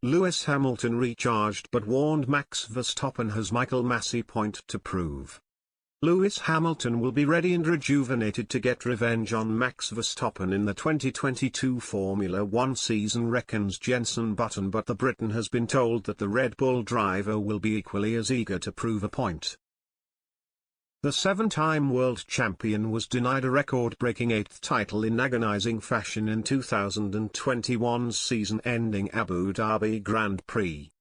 Lewis Hamilton recharged but warned Max Verstappen has Michael Masi point to prove. Lewis Hamilton will be ready and rejuvenated to get revenge on Max Verstappen in the 2022 Formula One season, reckons Jenson Button, but the Briton has been told that the Red Bull driver will be equally as eager to prove a point. The seven-time world champion was denied a record-breaking eighth title in agonizing fashion in 2021's season-ending Abu Dhabi Grand Prix.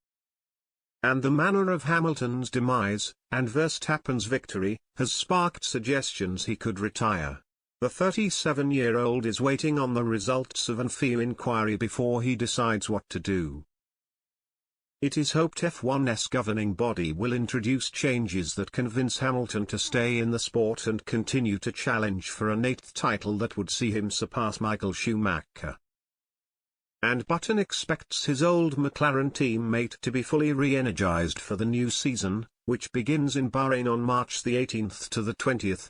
And the manner of Hamilton's demise, and Verstappen's victory, has sparked suggestions he could retire. The 37-year-old is waiting on the results of an FIA inquiry before he decides what to do. It is hoped F1's governing body will introduce changes that convince Hamilton to stay in the sport and continue to challenge for an eighth title that would see him surpass Michael Schumacher. And Button expects his old McLaren teammate to be fully re-energized for the new season, which begins in Bahrain on March the 18th to the 20th.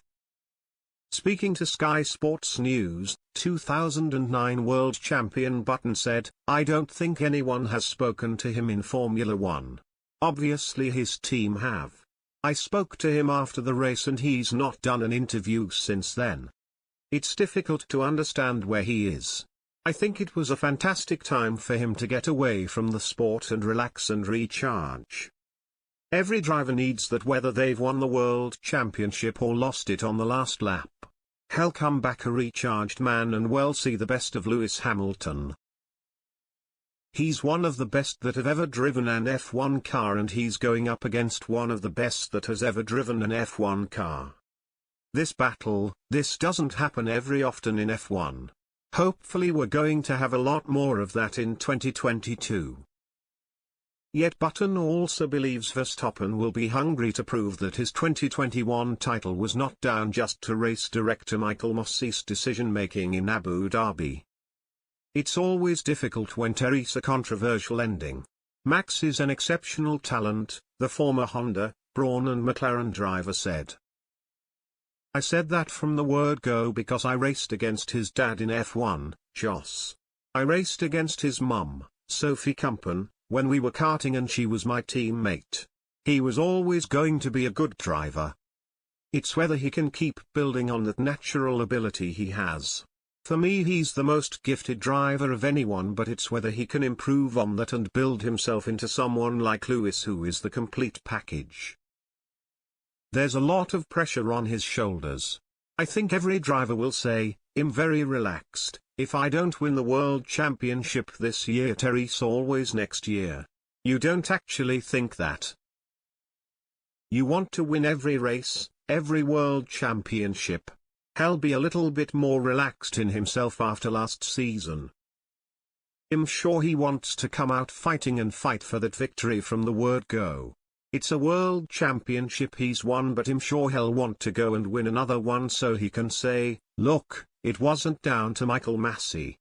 Speaking to Sky Sports News, 2009 world champion Button said, "I don't think anyone has spoken to him in Formula One. Obviously his team have. I spoke to him after the race and he's not done an interview since then. It's difficult to understand where he is. I think it was a fantastic time for him to get away from the sport and relax and recharge. Every driver needs that, whether they've won the world championship or lost it on the last lap. He'll come back a recharged man and we'll see the best of Lewis Hamilton. He's one of the best that have ever driven an F1 car, and he's going up against one of the best that has ever driven an F1 car. This battle, this doesn't happen every often in F1. Hopefully we're going to have a lot more of that in 2022. Yet Button also believes Verstappen will be hungry to prove that his 2021 title was not down just to race director Michael Masi's decision-making in Abu Dhabi. It's always difficult when there's a controversial ending. Max is an exceptional talent, the former Honda, Brawn and McLaren driver said. I said that from the word go because I raced against his dad in F1, Jos. I raced against his mum, Sophie Kumpen, when we were karting, and she was my teammate. He was always going to be a good driver. It's whether he can keep building on that natural ability he has. For me he's the most gifted driver of anyone, but it's whether he can improve on that and build himself into someone like Lewis, who is the complete package. There's a lot of pressure on his shoulders. I think every driver will say, I'm very relaxed. If I don't win the world championship this year, there's always next year. You don't actually think that. You want to win every race, every world championship. He'll be a little bit more relaxed in himself after last season. I'm sure he wants to come out fighting and fight for that victory from the word go. It's a world championship he's won, but I'm sure he'll want to go and win another one so he can say, look, it wasn't down to Michael Masi.